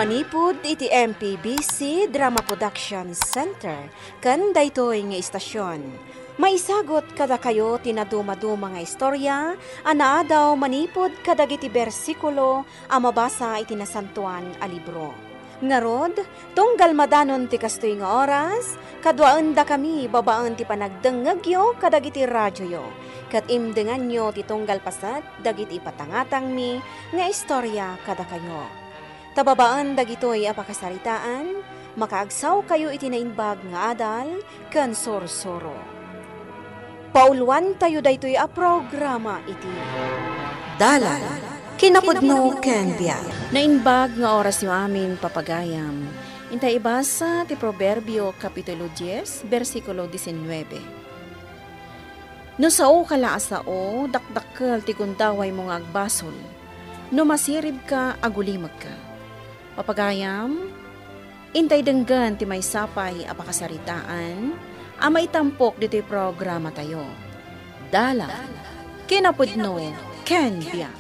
Manipud iti MPBC Drama Production Center ken daytoy nga istasyon. Maisagot kada kayo tinaduma-duma nga istorya, anaadaw manipud kadagiti bersikulo a mabasa iti nasantuan a libro. Ngarod, tunggal madanon ti kastoy nga oras, kadwaan da kami babaan ti panagdengegyo kadagiti radyo yo. Kat imdengan nyo ti tunggal pasat dagiti patangatang mi nga istorya kada kayo. Tababaan dagitoy apakasaritaan, makaagsaw kayo iti nainbag nga adal, ken sorsoro. Pauluan tayo daytoy a programa iti Dalan, kinapudno ken biag. Nainbag nga oras yung amin papagayam. Intay ibasa ti Proverbio Kapitulo 10, versikulo 19. No sao kalaasao, dakdakkel ti kundaway mo nga agbasol. No masirib ka, agulimag ka. Papagayam, intay denggan ti may sapay apakasaritaan, amay tampok dito'y programa tayo. Dala, kinapudno, ken biya.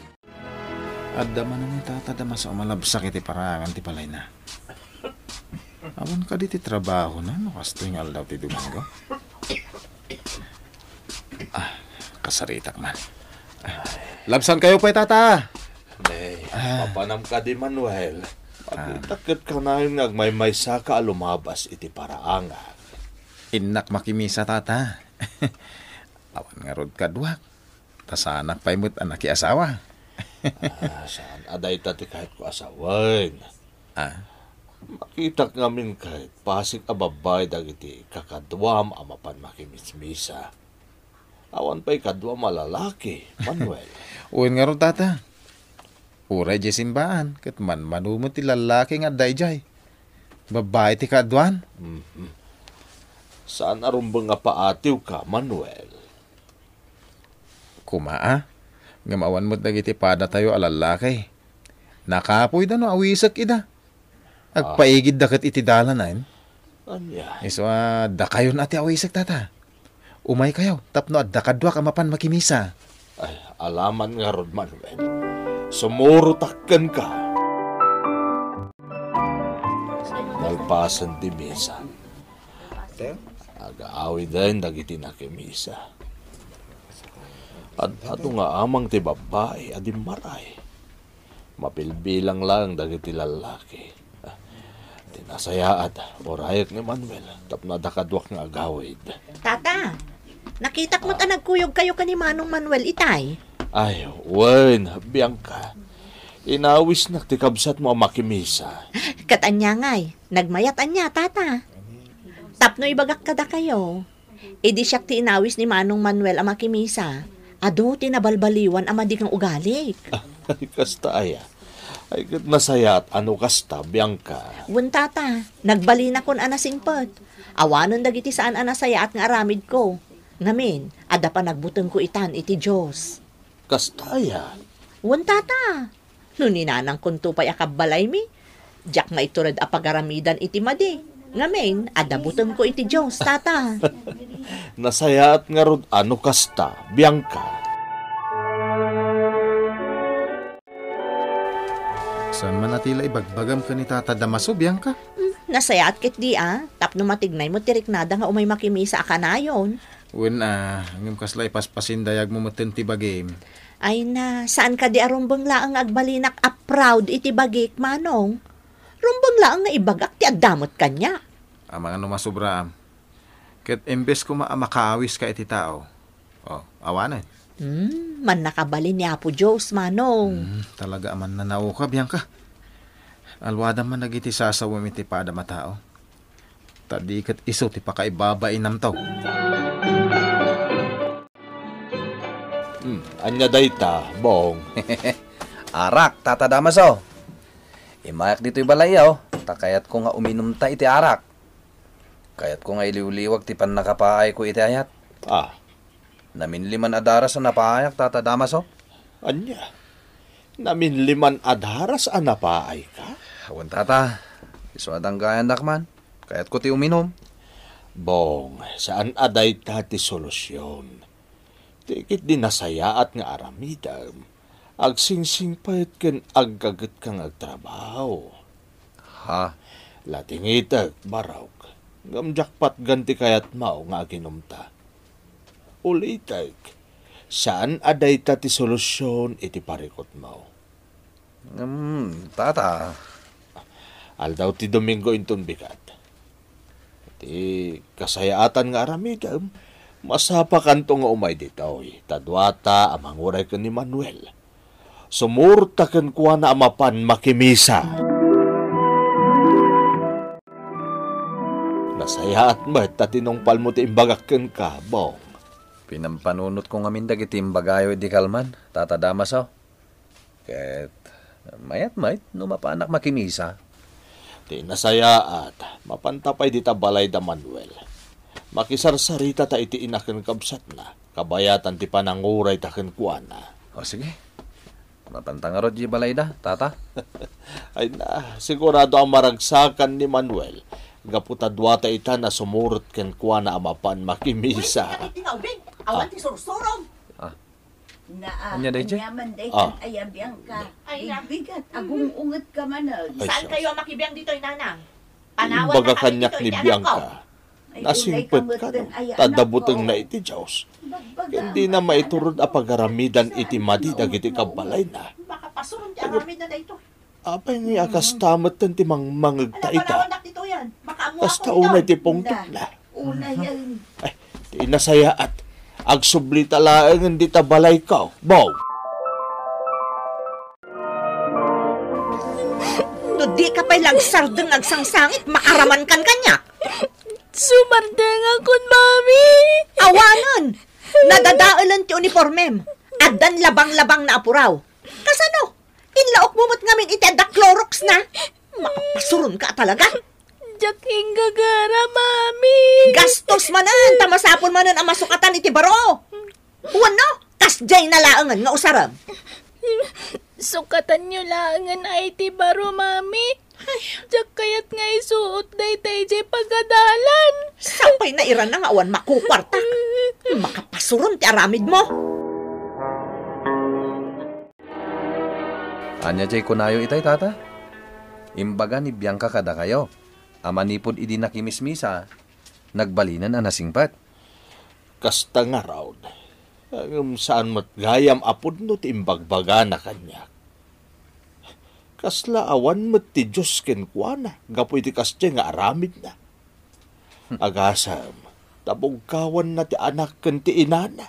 Adda man ang itatadama sa umalabsak iti parangan ti palay na. Awan ka diti trabaho na, nakastoy nga aldaw ti Domingo. Kasaritak man. Labsan kayo pa tata. Nay, papanam ka di Manuel. Takit ka na yung nagmay-maysa ka alumabas iti paraanga. Inak makimisa tata. Awan nga rod kadwak. Tasanak paimut anak asawa. Saan aday tati kahit ko asawan. Makita ngamin kahit pasig ababay dagiti kakadwam amapan makimismisa. Awan pa'y kadwa malalaki, Manuel. Uwin nga rod tata. Uray di simbaan, kat man manumot ti lalaki nga dayjay. Babae ti kadwan. Saan arumbang nga paatiw ka, Manuel? Kumaa, ngamawan mo't dagiti pada tayo alalaki. Nakapoy da no, awisak ida. Agpaigid da kat iti dalanan. Anya? Iso da kayo na ati awisak tata. Umay kayo, tapno at dakadwa ka mapan makimisa. Ay, alaman nga rod, Manuel. Sumurutakkan ka. Nalpasan di misa. Aga-awi din dagiti na kimisa. At ato nga amang ti babae adi maray. Mapilbilang lang dagiti lalaki. Tinasayaat, orayak ni Manuel. Tapno dakadwak nga agawid. Tata, nakita mo't nagkuyog kayo ka ni Manong Manuel itay. Ay, wen, Bianca. Inawis na tikabsat mo ang makimisa. Katanya ngay, nagmayat anya, tata. Tapno ibagak kada kayo. Idi siyak ti inawis ni Manong Manuel ang makimisa. Ado, tinabalbaliwan ang madikang ugalik. Ay, kasta aya. Ay, nasaya at ano kasta, Bianca. Wen, tata, nagbali na kon anasingpot. Awanon dagiti saan anasaya at nga aramid ko. Ngamin, ada pa nagbuteng ko itan iti Diyos. Kastaya. Wan tata. Nuninanang kunto pa'y akabalay mi. Diyak nga iturad apagaramidan iti madi. Ngamin, adabutan ko iti Diyos, tata. Nasayaat nga rod ano kasta, Bianca. Saan man natila ibagbagam ka ni Tata Damaso, Bianca? Nasayaat kit di tapno matignay mo tiriknada nga umay makimisa akanayon. Uwin hanggang kaslay paspasindayag mo matinti bagim. Ay na, saan ka di arumbang laang agbalinak a proud iti bagik, Manong? Rumbang laang nga ibagak ti addamot kanya. Mga numasubra. Ket embes ko makawis ka iti tao. Awanan. Man nakabali ni Apo Diyos, Manong. Talaga aman nanao ka, Bianca. Alwada man nagiti sasawam iti pada matao. Tadi kat iso ti pakaibabain namtaw. Anya dayta, Bong. Arak, Tata Damaso. Imayak dito'y balayaw. Takayat ko nga uminom ta iti arak. Kayat ko nga iliwliwag ti pan nakapaay ko iti ayat. Naminliman adaras na napaayak, Tata Damaso. Anya? Naminliman adaras anapaay ka? Awan, Tata. Iswadang gayan dakman. Kayat ko ti uminom. Bong, saan aday ta ti solusyon? Tikit di nasayaat nga aramidam. Agsingsing pait ken aggagat kang agtrabaho. Ha? Latingitag, barawk. Ngamjakpat ganti kayat mao nga ginumta. Ulitag, saan aday ta ti solusyon iti parikot mao? Tata. Aldaw ti Domingo inton bikat. Ti kasayaatan nga aramidam, masapakan to nga umay ditoy. Tadwata amanguray ka ni Manuel. Sumurta ken kuha na amapan makimisa. Nasayaat mat tatinong palmo ti imbagak ken ka, bong. Pinampanunot ko nga mindag iti imbagayo di kalman. Tata Damaso. Ket mayat numapaanak makimisa. Ti nasayaat, mapantapay dita balay da Manuel. Makisarsarita ta iti inaken kabsat na. Kabayatan ti pananguray ta ken kuha na. O sige. Mapantangarod di balay da, tata. Ay na, sigurado ang maragsakan ni Manuel. Gaputadwata ita na sumurot ken kuha na amapan makimisa. Awan ti sursurong. Anya, Dayjay? Nyaman day Ah. kan ayabiyang ka. Ay, Ay, bigat. Agong unget ka manag. Ay, Saan siya. kayo makibiyang dito'y nanang? Panawan Imbaga na kami kanyak dito'y ni anak Bianca. ko. Ay, Nasimpet ulay ka kamutan, no. ay, anak Tadabuteng ko. na iti Diyos. Bagbaga Hindi na ang maiturod anak a pagaramidan iti madi dagiti kabalay na. Makapasurong ti aramid na dito. Apay ni akas tamat ten ti mangmangagta Alam, ita. panawan na dito yan. Makaamuha Kas ko taunay dito. ti pungtok na. Una yan. Ay, ti nasayaat. Agsubli talaang hindi ta balay ka. Bow! No, di ka pa'y lagsardeng agsangsangit, makaraman kan kanya. Sumardeng akon, mami. Awanon! Nadadaalan ti uniformem. Adan labang-labang na apuraw. Kasano? Inlaok mumot ngamin iti adda Clorox na. Makapasuron ka talaga. Jaking gagara, mami. Gastos manan, tamasapon manan ang masukatan iti baro. Uwan no? Kasjay na laangan nga usaram. Sukatan nyo langan ay ti baro, mami. Jak kayat nga isuot day jay pagadalan. Sapay na iran na nga awan makukwarta. Makapasuron ti aramid mo. Anya jay kunayo itay, tata. Imbaga ni Bianca kada kayo. Amanipod idi nakimismisa. Nagbalinan ang nasingpat. Kasta nga raw. Saan mat gayam apod no ti imbagbaga na kanya. Kasla awan mat ti Diyos ken kuha na. Gapoy ti kasya nga aramid na. Agasam, tabungkawan na ti anak ken ti inana.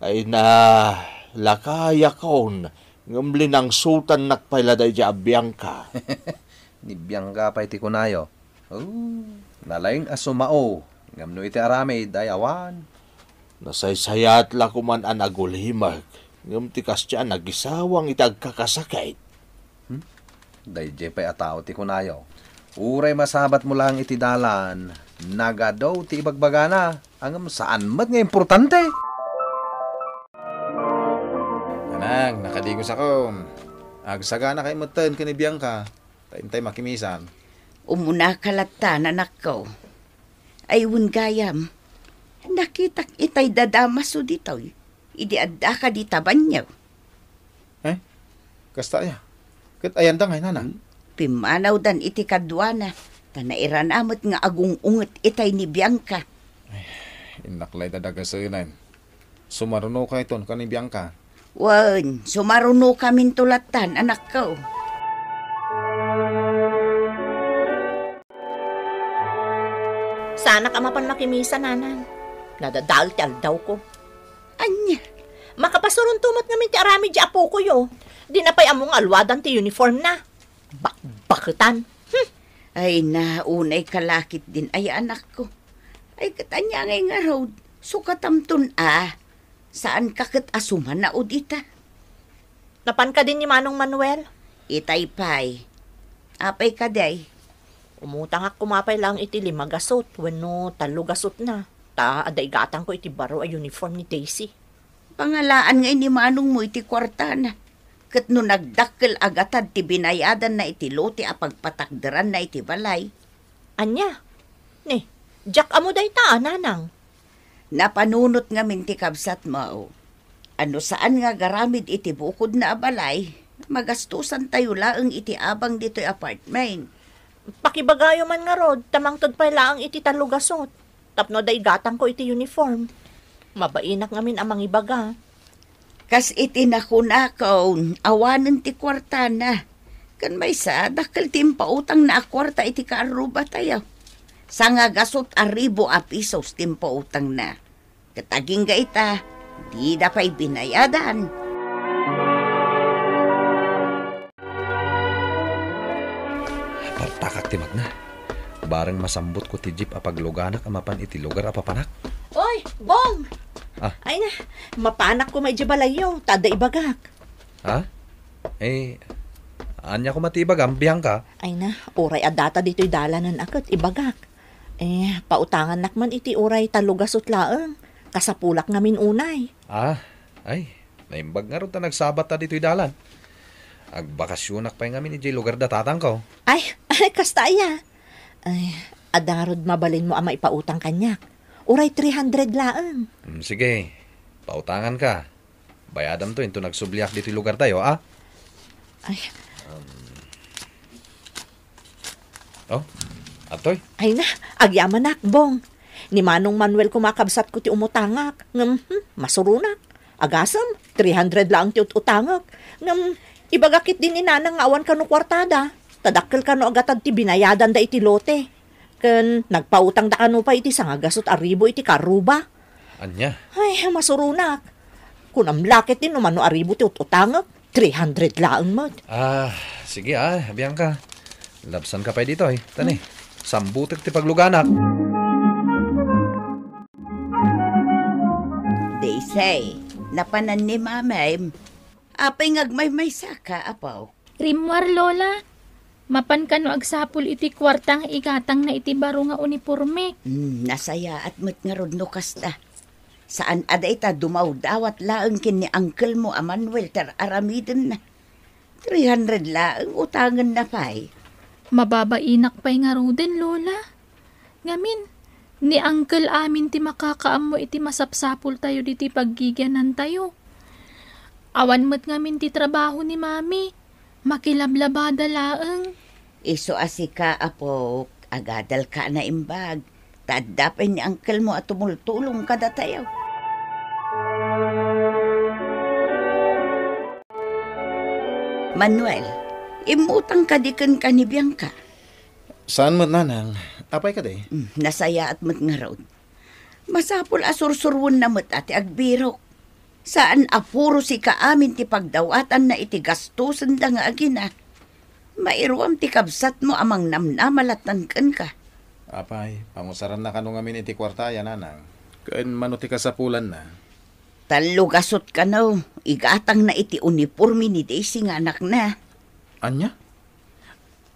Ay na, lakaya kaon, ngamli ng sultan nakpailaday di Bianca. Ni Bianca pa iti kunayo. Nalaing asumao. Ngamno iti aramid ay awan. Nasaysayat la kuman an agulhimag. Ngam ti kasya nagisawang itagkakasakit. Dayjay pa'y atao ti kunayo. Uray masabat mo lang iti dalan. Nagadaw ti ibagbagana. Angam saan mat nga importante. Anang, nakadigos ako. Agsagana kay mutan ka ni Bianca. Taintay makimisan. Umuna kalatan, anak ko. Ayun gayam. Nakitak itay dadamaso dito. Idi adda ka di tabanyaw. Kasta ya. Kat ayan ngay nana. Pimanaw dan iti kadwana. Tanairan amot nga agung unget itay ni Bianca. Inaklay dadagasunan. Sumaruno ka iton ka ni Bianca. Wan, sumaruno kamin tulatan, anak ko. Sana ka mapan makimisa, nanan. Nadadal ti aldaw ko. Anya, Makapasuron tumot ngamin ti aramid di apo ko yo. Di na pa'y among alwadan ti uniform na. Bakbakutan. ay naunay kalakit din ay anak ko. Ay katanya ngay nga road, sukatamton Saan kakit asuman na udita? Napan ka din ni Manong Manuel. Itay pay. Apay ka day. Umutang ak kumapay lang iti 5 gasot. Wano 3 gasot na. Ta aday gatang ko iti baro ay uniform ni Daisy. Pangalaan ngay ni Manong mo iti kwarta na. Kat no nagdakkel agatad ti binayadan na iti lote apagpatakderan na iti balay. Anya? Ne, Jack amo day ta, nanang. Napanunot nga minti kabsat mo. Ano saan nga garamid iti bukod na balay, magastusan tayo laang iti abang dito'y apartment. Pakibagayo man nga rod, tamangtod pa laang iti talugasot. Tapno day gatang ko iti uniform. Mabainak ngamin amang ibaga. Kas iti nakunakaw, awanan ti kwarta na. Kan may sa, dakal timpautang na kwarta iti kaaruba tayo. Sanga gasot 1,000 a pisos timpautang na. Kataging ga ita, di na pa'y binayadan. Partakak ti magna. Bareng masambot ko ti jeep apagluganak amapan iti lugar apapanak. Oy, Bong! Ah. Ay na, mapanak ko may jibalayo, tada ibagak. Ha? Anya ko matibag ambiyang ka. Ay na, oray adata dito'y dalanan akot, ibagak. Pautangan nakman iti oray talugasot laeng. Kasapulak ngamin unay. Naimbag nga ron ta nagsabat ta dito'y dalan. Agbakasyonak pa ngamin iti lugar da tatang ko. Ay, kasta iya. Ay, adarod mabalin mo ama ipautang kanyak. Oray 300 laeng. Sige, pautangan ka. Bayadam to, into nagsubliak dito'y lugar tayo, Ay. Atoy. Ay na, agyaman nakbong. Ni Manong Manuel kumakabsat ko ti umutangak. Masurunak. Agasam, 300 lang ti utangak. Ibagakit din ni Nanang awan ka no kwartada. Tadakkel ka no agatad ti binayadan da iti lote. Ken nagpautang da ano pa iti sangagasot 1,000 iti karuba. Anya? Ay, masurunak. Kunam lakit din umano 1,000 ti utangak. 300 lang mod. Sige abiyang ka. Labsan ka pa dito Tani, sambutik ti pagluganak. They say, napanan ni mamay, apay ngagmay-may saka, apaw. Rimwar, Lola. Mapan ka no agsapul iti kwartang igatang na iti baro nga uniforme. Nasaya at met nga rod no kasta. Saan aday ta dumaw dawat laeng kin ni uncle mo a Manuel ter aramiden na. 300 laeng utangan na pa'y. Mababainak pa'y nga roden, Lola. Ngamin, ni uncle amin ti makakaam mo iti masapsapul tayo diti paggigyanan tayo. Awan mo't ngamin ti trabaho ni mami. Makilablabada laeng. Iso asika apo, agadal ka na imbag. Tadapay ni uncle mo at tumultulong kada tayo. Manuel, imutang ka di ka ni Bianca. Saan mo, Nanang? Apay ka day? Nasaya at mat nga raw. Masapul asursurwon na mat ati agbirok. Saan apuro si kaamin ti pagdawatan na iti gastusan da nga agina. Mairuam ti kabsat mo amang namnamalatan kan ka. Apay, pangusaran na kanong amin iti kwartaya, Nanang. Kain manuti ka sa pulan na. Talugasot ka no, igatang na iti uniforme ni Daisy nga anak na. Anya?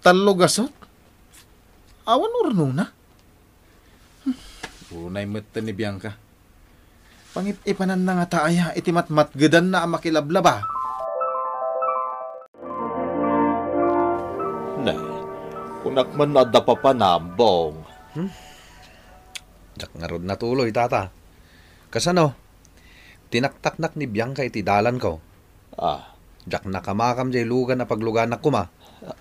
Talugasot? Awan urno na? Unay mata ni Bianca. Pangip-ipanan na nga taaya, iti matmatgadan na ang makilablaba. Nay, kunak man na pa panambong. Jak nga rod natuloy, tata. Kasano? Tinaktaknak ni Bianca iti dalan ko. Jak nakamakam jay lugan na pagluganak ko ma.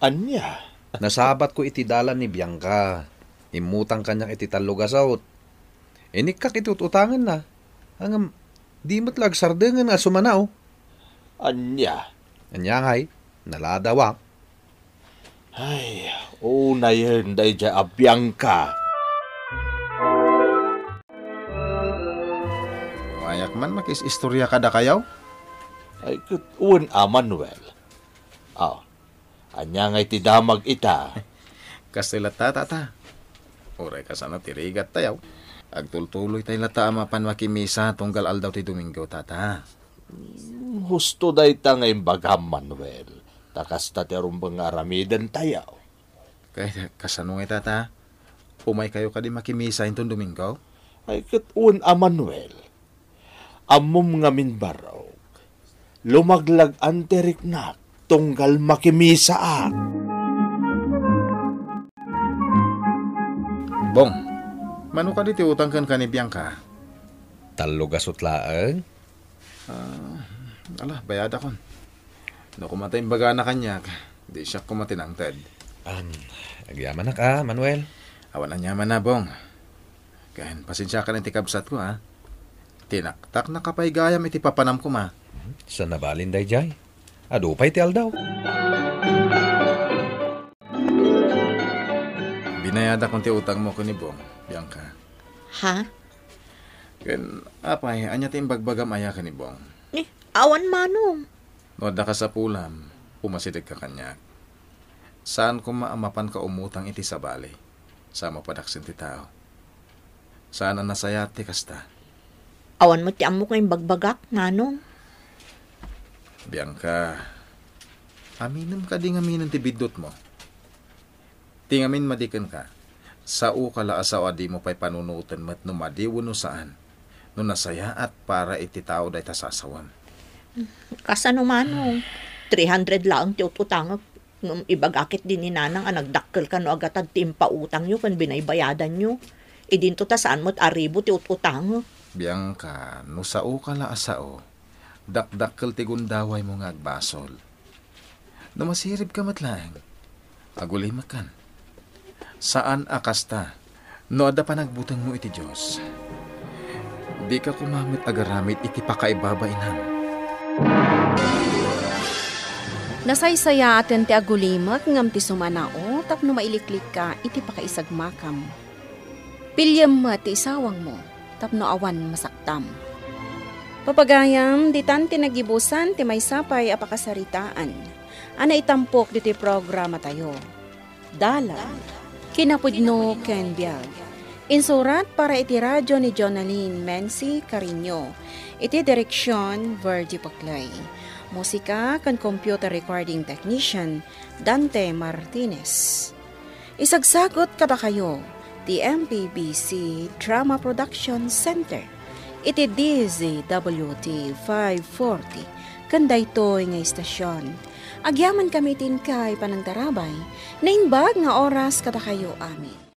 Anya? Nasabat ko iti dalan ni Bianca. Imutang kanyang iti talugasot. Inikak iti utangan na. Hangam, di matlag sardengan nga sumanaw. Anya? Anya ngay, naladawak. Ay, una yun day dya abiyang ka. Mayak man makis-istorya kada kayaw? Ay, kutuan Manuel. Anya ngay ti damag ita. Kastilata, tata. Uray ka sana tirigat tayaw. Agtultuloy tayo lata mapan makimisa tunggal aldaw ti Domingo, tata. Husto day ta ngay bagam, Manuel. Takas ta ti rumbang aramidan tayaw. Kaya kasano ngay, tata? Umay kayo ka di makimisa itong Domingo? Ay, kutuan Manuel. Amom nga minbaraw. Lumaglag anterik na tunggal makimisa Bong, mano ka diti utang kan ni Bianca? Talugasot laeng. Bayada kon. No kumatay baga na kanyak, di siya kumatinangtad. Agyaman na ka, Manuel. Awan na nyaman na, Bong. Kahin, pasensya ka na iti kabsat ko, ha? Tinaktak na kapaygayam iti papanam ko, ma. Sa nabalin day jay. Ado pa iti aldaw. Binayada kong ti utang mo ko ni Bong, Bianca. Ha? Ken, apay, anya ti imbagbagam aya ka ni Bong. Awan manong. No, da ka sa pulam, pumasidig ka kanyak. Saan ko maamapan ka umutang iti sa bali? Sa mapadaksin ti tao. Saan ang nasaya ti kasta? Awan mo ti amo kayong bagbagak, manong. Bianca, aminom ka di ngaminon ti bidot mo. Tingamin madikan ka. Sa ukala asawa di mo pa'y panunutan mat numadiwo no saan. No nasaya at para iti tao day tasasawam. Kasano manong. 300 lang ti ututang. Nung ibagakit din ni nanang ang nagdakkel ka no agatad ti impautang nyo kan binaybayadan nyo. Idinto ta saan mo't aribo ti ututang. Bianca, no sa ukala asao, dakdakkel ti gundaway mo nga agbasol. No masirib ka matlaeng, agulimak kan. Saan akasta, no ada pa nagbutang mo iti Diyos. Di ka kumamit agaramit iti pakaibabainam. Nasaysaya atin ti agulimak ngam ti sumanao tapno mailiklik ka iti pakaisagmakam. Pilyam mo ti isawang mo tapno awan masaktam. Papagayam, ditan ti nagibusan ti may sapay apakasaritaan. Ana itampok diti programa tayo. Dalan. Kinapudno ken biag. Insurat para iti radyo ni Jonaline Mensi Carino. Iti direksyon Verdi Paclay. Musika kan computer recording technician Dante Martinez. Isagsagot kada kayo ti MPBC Drama Production Center. Iti DZWT 540 kanday to nga istasyon. Agyaman kami tin kay panangtarabay, na inbag nga oras kada kayo amin.